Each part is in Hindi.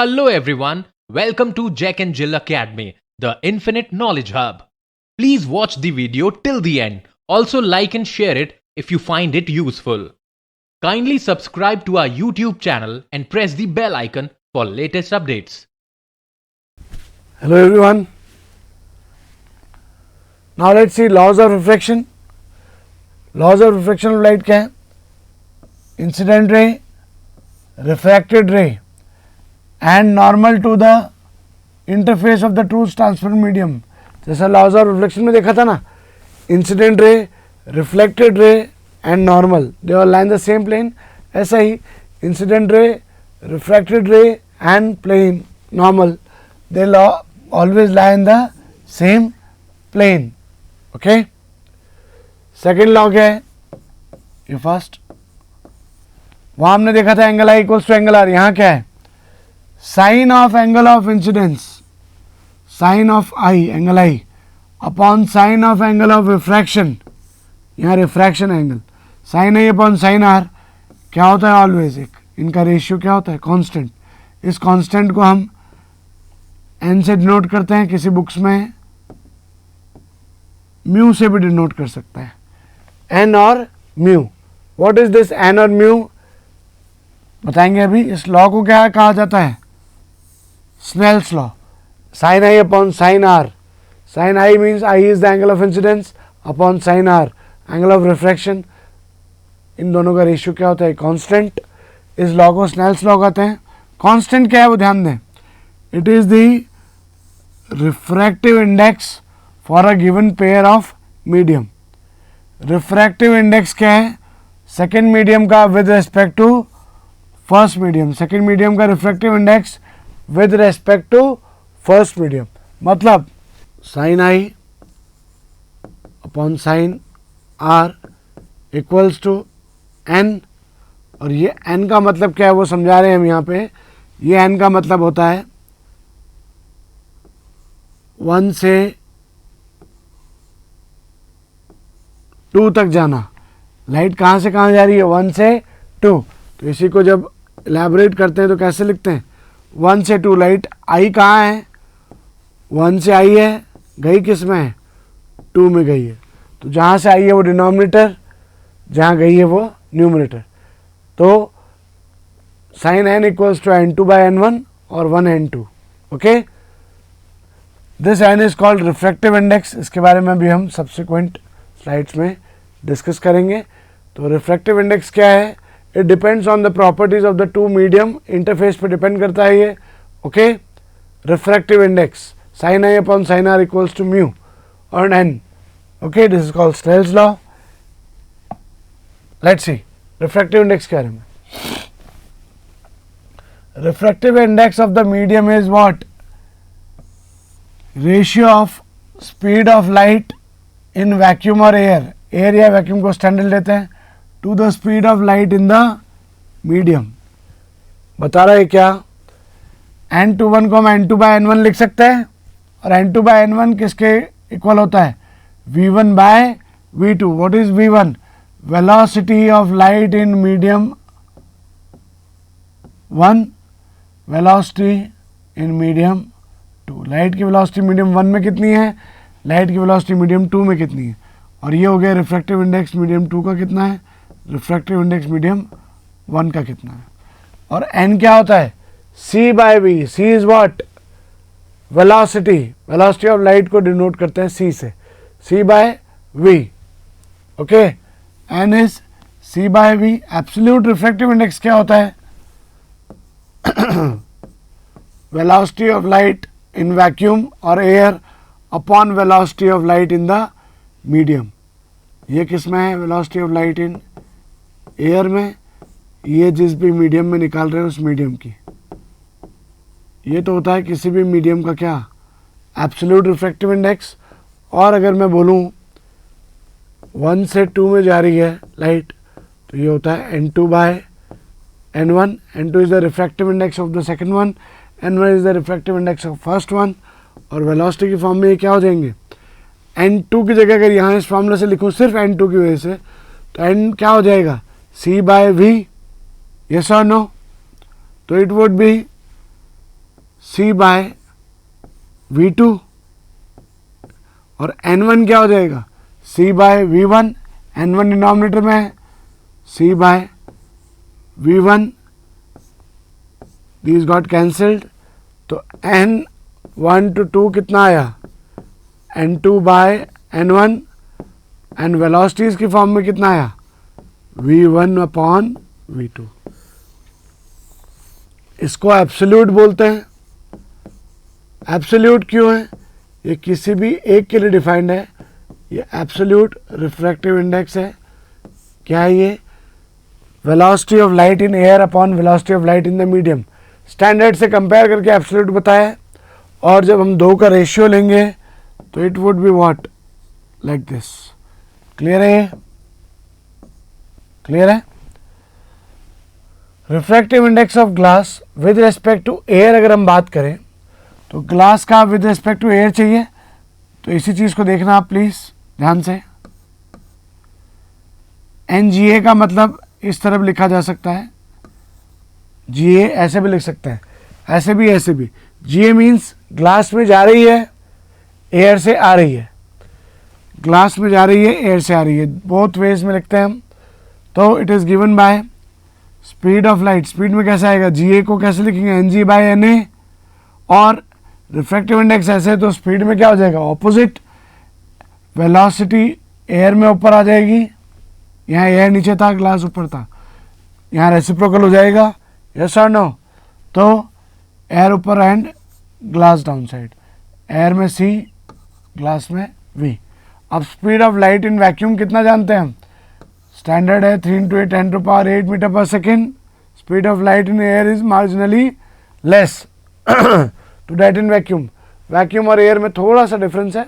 Hello everyone, welcome to Jack and Jill Academy, the Infinite Knowledge Hub. Please watch the video till the end. Also like and share it if you find it useful. Kindly subscribe to our YouTube channel and press the bell icon for latest updates. Hello everyone. Now let's see laws of refraction. Laws of refraction of light क्या है? Incident ray, refracted ray and normal to the interface of the two transparent medium. जैसा laws of reflection में देखा था ना, incident ray, reflected ray and normal they all lie in the same plane. ऐसा ही incident ray, refracted ray and plane normal they always lie in the same plane. Okay. Second law क्या है? ये फर्स्ट, वहां हमने देखा था angle i equals to angle r. यहां क्या है? Sine of angle of incidence, sine of i angle i upon sine of angle of refraction. यहां refraction angle sine i upon sine r क्या होता है? ऑलवेज एक इनका रेशियो क्या होता है? कांस्टेंट. इस कांस्टेंट को हम एन से डिनोट करते हैं, किसी बुक्स में म्यू से भी डिनोट कर सकता है, एन और mu. What is this n और म्यू बताएंगे अभी. इस लॉ को क्या कहा जाता है? Snell's law. Sine i upon sine r. Sine i means i is the angle of incidence upon sine r angle of refraction. इन दोनों का रेशियो क्या होता है? कांस्टेंट. इस लॉ को स्नेल्स लॉ कहते हैं. कांस्टेंट क्या है वो ध्यान दें. It is the refractive index for a given pair of medium. Refractive index क्या है? सेकेंड मीडियम का with respect to first medium. Second medium का refractive index with respect to first medium. मतलब sine i upon sine r equals to n. और ये एन का मतलब क्या है वो समझा रहे हैं हम यहाँ पे. ये एन का मतलब होता है 1 से 2 तक जाना. लाइट कहाँ से कहाँ जा रही है? 1 से 2. तो इसी को जब इलेबोरेट करते हैं तो कैसे लिखते हैं? 1 से 2. लाइट आई कहाँ है? 1 से आई है, गई किस में है? 2 में गई है. तो जहाँ से आई है वो डिनोमिनेटर, जहाँ गई है वो न्यूमरेटर. तो sine n equals to n2 by n1 और 1 n2. Okay. This n is called refractive index. इसके बारे में भी हम सब्सिक्वेंट स्लाइड्स में डिस्कस करेंगे. तो रिफ्रैक्टिव इंडेक्स क्या है? It depends on the properties of the two medium. Interface पे डिपेंड करता है ये. Okay. Refractive index sine i upon sine r equals to mu और n. Okay. This is called Snell's law. Let's see refractive index के बारे में. Refractive index of the medium is what? Ratio of speed of light in vacuum और एयर. एयर या वैक्यूम को स्टैंडर्ड लेते हैं to the speed of light in the medium. बता रहा है क्या? n21 को हम n2 बाय n1 लिख सकते हैं. और n2 बाय n1 किसके इक्वल होता है? v1 by v2. What is v1? Velocity of light in medium 1, velocity in medium 2. Light की वेलोसिटी मीडियम 1 में कितनी है? लाइट की वेलोसिटी मीडियम 2 में कितनी है? और ये हो गया रिफ्रैक्टिव इंडेक्स मीडियम 2 का कितना है, रिफ्रैक्टिव इंडेक्स मीडियम 1 का कितना है. और n क्या होता है? c by v. c is what? Velocity. Velocity of light को डिनोट करते हैं c से. c by v. Okay. n is c by v. Absolute refractive index क्या होता है? Velocity of light in vacuum और air upon velocity of light in the medium. ये किस में है? Velocity of light in air में. ये जिस भी मीडियम में निकाल रहे हैं उस मीडियम की. ये तो होता है किसी भी मीडियम का क्या? Absolute refractive index. और अगर मैं बोलूँ 1 से 2 में जा रही है लाइट तो ये होता है n2 by n1. n2 is the refractive index of the second one, n1 is the refractive index of first one. और वेलोसिटी की फॉर्म में ये क्या हो जाएंगे? n2 की जगह अगर यहाँ इस फॉर्मूला से लिखूँ सिर्फ n2 की वजह से तो n क्या हो जाएगा? c by v. यस और नो? तो it would be C by V2 और N1 क्या हो जाएगा, C by V1, N1 denominator में है, C by V1, these got cancelled, तो N1 to 2 कितना आया, N2 by N1 and velocities की फॉर्म में कितना आया, V1 अपॉन V2। इसको एब्सोल्यूट बोलते हैं। एब्सोल्यूट क्यों है, ये किसी भी एक के लिए डिफाइंड है, ये एब्सोल्यूट रिफ्रैक्टिव इंडेक्स है। क्या है ये, velocity of light in air upon velocity of light in the medium. Standard से कंपेयर करके एब्सोल्यूट बताया है, और जब हम दो का रेशियो लेंगे तो it would be what, like this. Clear है, ये क्लियर है। Refractive index of glass with respect to air अगर हम बात करें तो ग्लास का विद रिस्पेक्ट टू एयर चाहिए, तो इसी चीज को देखना आप प्लीज ध्यान से। NGA का मतलब इस तरफ लिखा जा सकता है, GA ऐसे भी लिख सकते हैं, ऐसे भी ऐसे भी। GA मीन्स ग्लास में जा रही है, एयर से आ रही है, ग्लास में जा रही है, एयर से आ रही है, बोथ वेज में लिखते हैं हम। तो it is given by speed of light. Speed में कैसे आएगा, GA को कैसे लिखेंगे, NG बाय NA, और रिफ्रैक्टिव इंडेक्स ऐसे, तो स्पीड में क्या हो जाएगा, ऑपोजिट। वेलोसिटी एयर में ऊपर आ जाएगी, यहाँ एयर नीचे था, ग्लास ऊपर था, यहाँ रेसिप्रोकल हो जाएगा, यस और नो। तो एयर ऊपर and glass down side, air में C, ग्लास में V। अब speed of light in vacuum कितना जानते हैं हम, स्टैंडर्ड है 3 × 10⁸ metre per second. Speed of light in air is marginally less to that in vacuum. Vacuum और एयर में थोड़ा सा डिफरेंस है,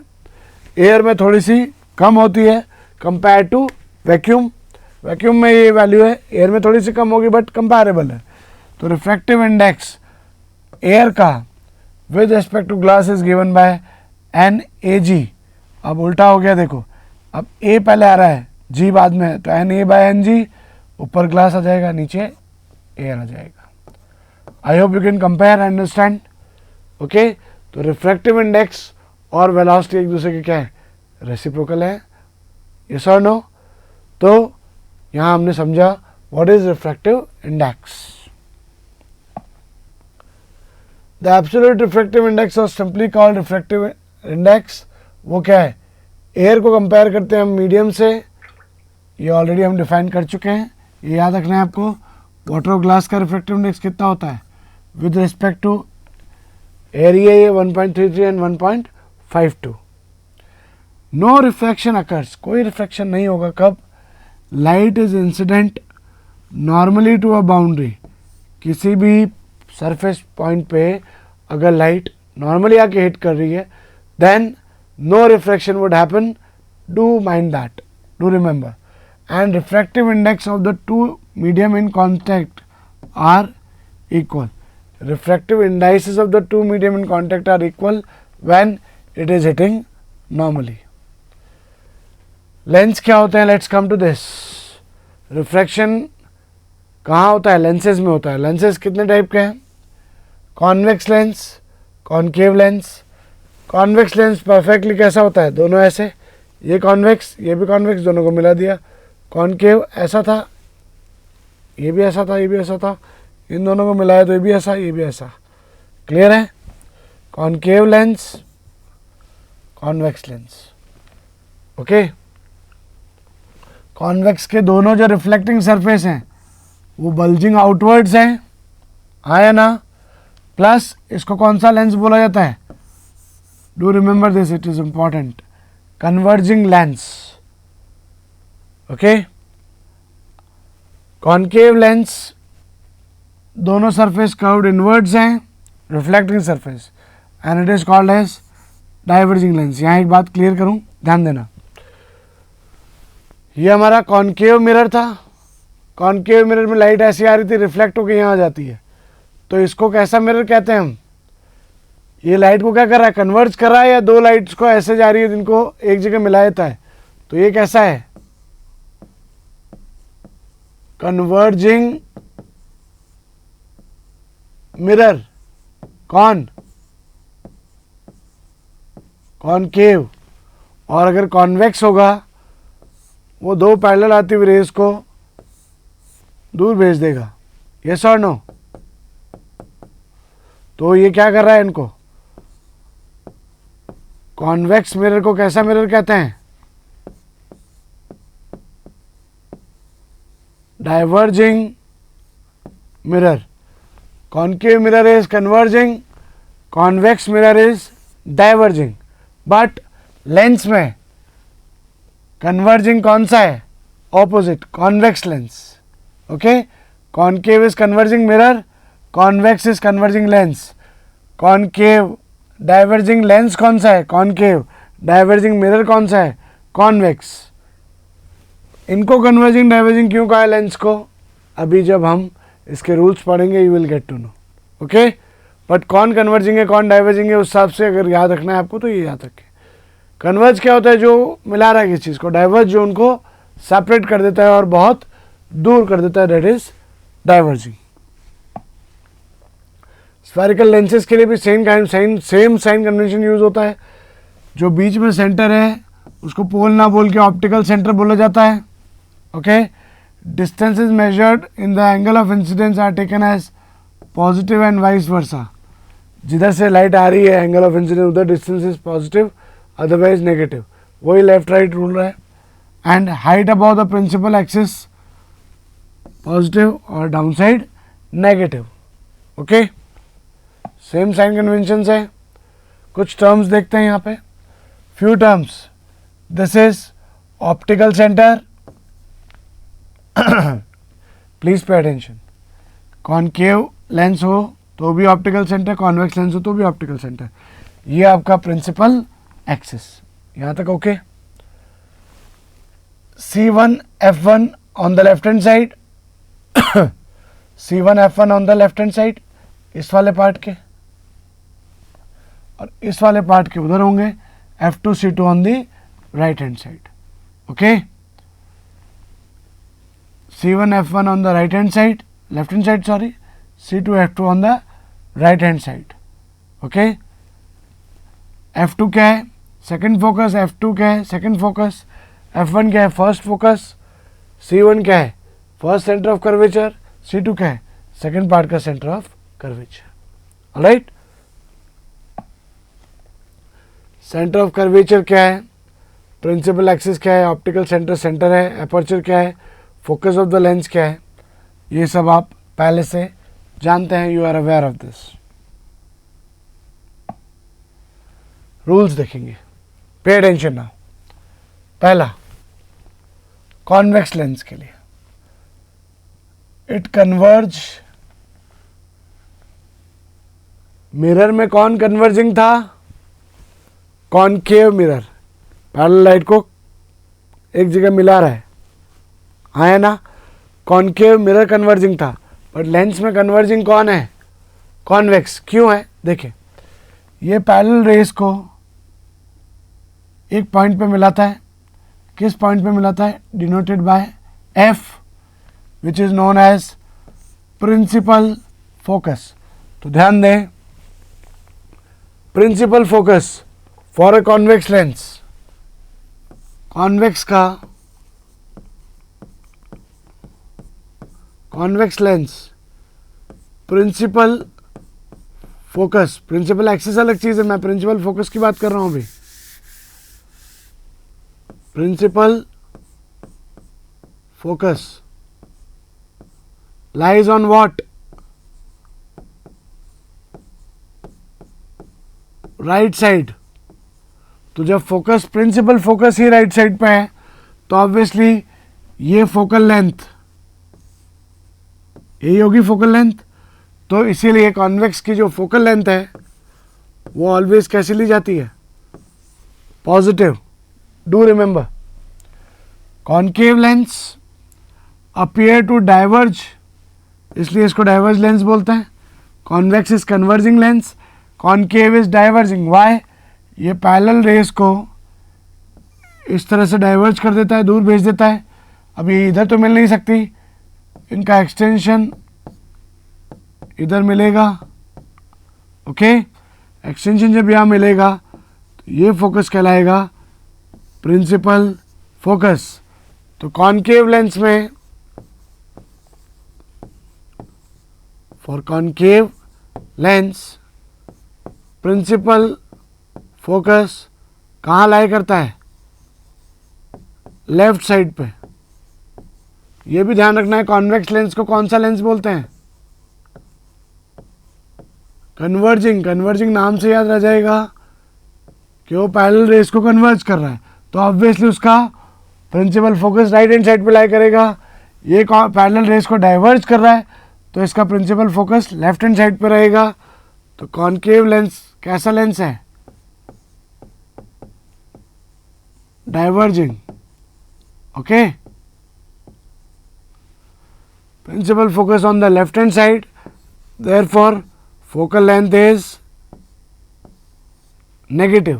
एयर में थोड़ी सी कम होती है कंपेयर टू वैक्यूम। वैक्यूम में ये वैल्यू है, एयर में थोड़ी सी कम होगी बट कंपेरेबल है। तो रिफ्रैक्टिव इंडेक्स एयर का with respect to glass is given by NAG। अब उल्टा हो गया, देखो अब A पहले आ रहा है, G बाद में है, तो NA बाय NG, ऊपर ग्लास आ जाएगा, नीचे एयर आ जाएगा। I hope you can compare and understand. Okay, तो रिफ्रैक्टिव इंडेक्स और वेलोसिटी एक दूसरे के क्या है, रेसिप्रोकल है, यस और नो। तो यहाँ हमने समझा what is refractive index. The absolute refractive index और सिंपली कॉल्ड रिफ्रैक्टिव इंडेक्स, वो क्या है, एयर को कंपेयर करते हैं हम मीडियम से, ये ऑलरेडी हम डिफाइन कर चुके हैं, ये याद रखना है आपको। वाटर और ग्लास का रिफ्रैक्टिव इंडेक्स कितना होता है विद रिस्पेक्ट टू एरिया, ये 1.33 एंड 1.52। नो रिफ्रैक्शन अकर्स, कोई रिफ्रैक्शन नहीं होगा कब, light is incident normally to a boundary. किसी भी सरफेस पॉइंट पे अगर लाइट नॉर्मली आके हिट कर रही है, then no refraction would happen, do mind that, do remember. And refractive index of the two medium in contact are equal. refractive indices of the two medium in contact are equal when it is hitting normally. Lens क्या होते हैं, let's come to this. Refraction कहाँ होता है, लेंसेज में होता है। लेंसेज कितने टाइप के हैं, convex lens, concave lens. Convex lens perfectly कैसा होता है, दोनों ऐसे, ये कॉन्वेक्स ये भी कॉन्वेक्स, दोनों को मिला दिया। कॉनकेव ऐसा था, ये भी ऐसा था, ये भी ऐसा था, इन दोनों को मिलाया तो ये भी ऐसा, ये भी ऐसा। क्लियर है, concave lens, convex lens. Okay, convex के दोनों जो रिफ्लेक्टिंग सरफेस हैं वो बल्जिंग आउटवर्ड्स हैं, आया ना, प्लस इसको कौन सा लेंस बोला जाता है, do remember this, it is important, converging lens. Okay, concave lens दोनों सरफेस कर्व्ड इनवर्ड्स हैं, reflecting surface, and it is called as diverging lens. यहाँ एक बात क्लियर करूँ, ध्यान देना, ये हमारा कॉनकेव मिरर था, कॉनकेव मिरर में लाइट ऐसी आ रही थी, रिफ्लेक्ट होकर यहाँ आ जाती है, तो इसको कैसा मिरर कहते हैं हम, ये लाइट को क्या कर रहा है, कन्वर्ज कर रहा है, या दो लाइट्स को ऐसे जा रही है जिनको एक जगह मिला देता है, तो ये कैसा है, कन्वर्जिंग मिरर। कौन, कॉनकेव। और अगर कॉन्वेक्स होगा वो दो पैरेलल आती हुई रेज को दूर भेज देगा। यस और नो? तो ये क्या कर रहा है, इनको कॉन्वेक्स मिरर को कैसा मिरर कहते हैं? Diverging mirror. Concave mirror is converging, convex mirror is diverging. But lens में कन्वर्जिंग कौन सा है? Opposite, convex lens. Okay, concave is converging mirror, convex is converging lens. Concave diverging lens कौन सा है? कॉनकेव। डाइवर्जिंग मिरर कौन सा है? कॉन्वेक्स। इनको कन्वर्जिंग डाइवर्जिंग क्यों कहा है लेंस को? अभी जब हम इसके रूल्स पढ़ेंगे you will get to know. Okay, but कौन कन्वर्जिंग है कौन डाइवर्जिंग है उस हिसाब से अगर याद रखना है आपको तो ये याद रखें। कन्वर्ज क्या होता है? जो मिला रहा है किसी चीज़ को। डाइवर्ज जो उनको सेपरेट कर देता है और बहुत दूर कर देता है, that is diverging. Spherical lenses के लिए भी सेम साइन कन्वेंशन यूज होता है। जो बीच में सेंटर है उसको पोल ना बोल के ऑप्टिकल सेंटर बोला जाता है। Okay, distances measured in the angle of incidence are taken as positive and vice versa. जिधर से लाइट आ रही है एंगल ऑफ इंसिडेंस उधर distance is positive, otherwise negative. वही लेफ्ट राइट रूल है। And height above the principal axis positive और down side negative. Okay, same sign convention है। कुछ टर्म्स देखते हैं यहाँ पे, few terms. This is optical centre, please pay attention. Concave lens हो तो भी ऑप्टिकल सेंटर, कॉन्वेक्स लेंस हो तो भी ऑप्टिकल सेंटर। ये आपका प्रिंसिपल एक्सिस। यहाँ तक okay. C1 F1 on the left hand side, C1 F1 on the left hand side इस वाले पार्ट के, और इस वाले पार्ट के उधर होंगे F2 C2 on the right hand side. Okay, C1 F1 on the right hand side, left hand side sorry, C2 F2 on the right hand side. Okay, F2 क्या है? Second focus. F2 क्या है? Second focus. F1 क्या है? First focus. C1 क्या है? First centre of curvature. C2 क्या है? सेकंड पार्ट का centre of curvature. Alright, centre of curvature क्या है? प्रिंसिपल एक्सिस क्या है? ऑप्टिकल सेंटर सेंटर है। अपर्चर क्या है? फोकस ऑफ द लेंस क्या है? ये सब आप पहले से जानते हैं, you are aware of this. Rules देखेंगे, पे अटेंशन नाउ। पहला, कॉन्वेक्स लेंस के लिए इट कन्वर्ज। मिरर में कौन कन्वर्जिंग था? Concave mirror. पैरेलल लाइट को एक जगह मिला रहा है, हाँ ना? कॉनकेव मिरर कन्वर्जिंग था, बट लेंस में कन्वर्जिंग कौन है? कॉन्वेक्स। क्यों है? देखिए, ये पैरेलल रेस को एक पॉइंट पे मिलाता है। किस पॉइंट पे मिलाता है? Denoted by F, which is known as principal focus. तो ध्यान दें, principal focus for a convex lens, convex lens principal focus. Principal axis अलग चीज है, मैं प्रिंसिपल फोकस की बात कर रहा हूं अभी। Principal focus lies on what? Right side. तो जब फोकस, प्रिंसिपल फोकस ही राइट साइड पे है तो ऑब्वियसली ये फोकल लेंथ, यही होगी फोकल लेंथ। तो इसीलिए कॉन्वेक्स की जो फोकल लेंथ है वो ऑलवेज कैसे ली जाती है? Positive. Do remember, concave lens appear to diverge, इसलिए इसको डाइवर्ज लेंस बोलते हैं। Convex is converging lens, concave is diverging. Why? ये पैरेलल रेस को इस तरह से डाइवर्ज कर देता है, दूर भेज देता है। अभी इधर तो मिल नहीं सकती, इनका एक्सटेंशन इधर मिलेगा ओके, एक्सटेंशन जब यहाँ मिलेगा तो ये फोकस कहलाएगा प्रिंसिपल फोकस। तो कॉनकेव लेंस में, for concave lens principal focus कहाँ लाई करता है? लेफ्ट साइड पे। ये भी ध्यान रखना है, कॉन्वेक्स लेंस को कौन सा लेंस बोलते हैं? कन्वर्जिंग। कन्वर्जिंग नाम से याद रह जाएगा कि वो पैरेलल रेस को कन्वर्ज कर रहा है, तो ऑब्वियसली उसका principal focus right hand side पे लाई करेगा। ये पैरेलल रेस को डाइवर्ज कर रहा है, तो इसका principal focus left hand side पे रहेगा। तो कॉनकेव लेंस कैसा लेंस है? Diverging. Okay, principal focus on the left hand side, therefore focal length is negative.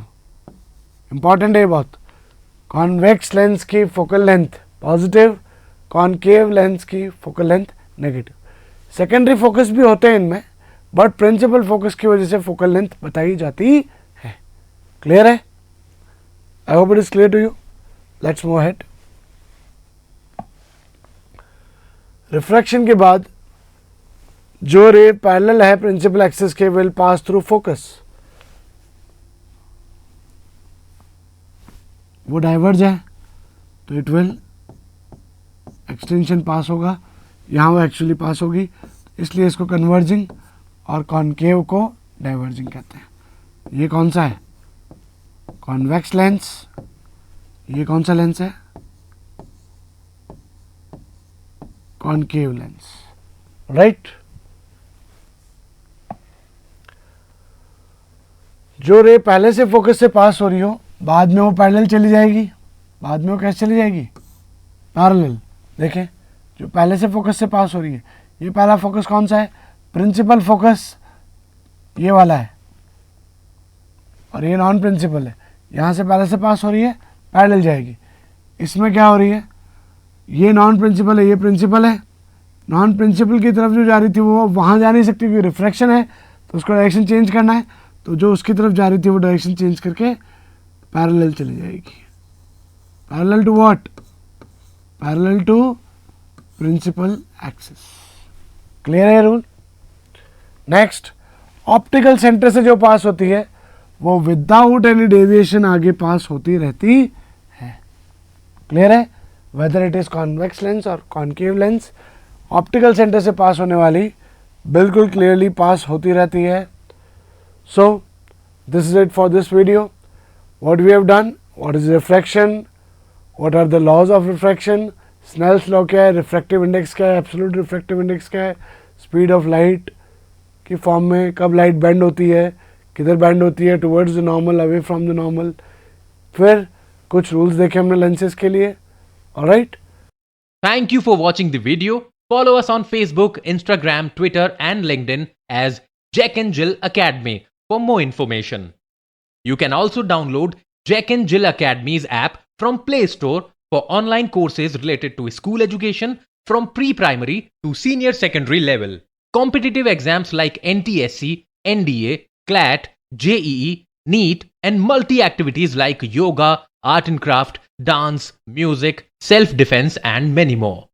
important है बहुत। convex lens की focal length positive, concave lens की focal length negative. secondary focus भी होते हैं इनमें, but principal focus की वजह से focal length बताई जाती है। clear है? I hope it is clear to you. let's move ahead. Refraction के बाद जो रे पैरेलल है प्रिंसिपल एक्सिस के विल पास थ्रू फोकस, वो डाइवर्ज है तो इट विल एक्सटेंशन पास होगा, यहाँ वो एक्चुअली पास होगी, इसलिए इसको कन्वर्जिंग और कॉनकेव को डाइवर्जिंग कहते हैं। ये कौन सा है? Convex lens. ये कौन सा लेंस है? Concave lens. राइट। जो रे पहले से फोकस से पास हो रही हो, बाद में वो पैरेलल चली जाएगी। बाद में वो कैसे चली जाएगी? पैरेलल। देखें, जो पहले से फोकस से पास हो रही है, ये पहला फोकस कौन सा है? प्रिंसिपल फोकस ये वाला है, और ये नॉन प्रिंसिपल है। यहाँ से पहले से पास हो रही है, पैरेलल जाएगी। इसमें क्या हो रही है? ये नॉन प्रिंसिपल है, ये प्रिंसिपल है। नॉन प्रिंसिपल की तरफ जो जा रही थी वो वहाँ जा नहीं सकती क्योंकि रिफ्रैक्शन है, तो उसको डायरेक्शन चेंज करना है। तो जो उसकी तरफ जा रही थी वो डायरेक्शन चेंज करके पैरेलल चली जाएगी। Parallel to what? Parallel to principal axis. Clear है रूल? नेक्स्ट, ऑप्टिकल सेंटर से जो पास होती है वो विदाउट एनी डेविएशन आगे पास होती रहती है। क्लियर है? Whether it is convex lens और कॉनकेव लेंस, ऑप्टिकल सेंटर से पास होने वाली बिल्कुल क्लियरली पास होती रहती है। So this is it for this video. What we have done, what is refraction, what are the laws of refraction, Snell's law क्या है, रिफ्रैक्टिव इंडेक्स क्या है, एब्सोल्यूट रिफ्रैक्टिव इंडेक्स क्या है, स्पीड ऑफ लाइट की फॉर्म में कब लाइट बेंड होती है, किधर बेंड होती है, towards the normal, away from the normal. फिर कुछ रूल्स देखे हमने लेंसेज के लिए। Alright, Thank you for watching the video. Follow us on Facebook, Instagram, Twitter, and LinkedIn as Jack and Jill Academy for more information. You can also download Jack and Jill Academy's app from Play Store for online courses related to school education from pre-primary to senior secondary level. Competitive exams like NTSC, NDA, CLAT, JEE, NEET, and multi-activities like yoga, art and craft, dance, music, self-defense, and many more.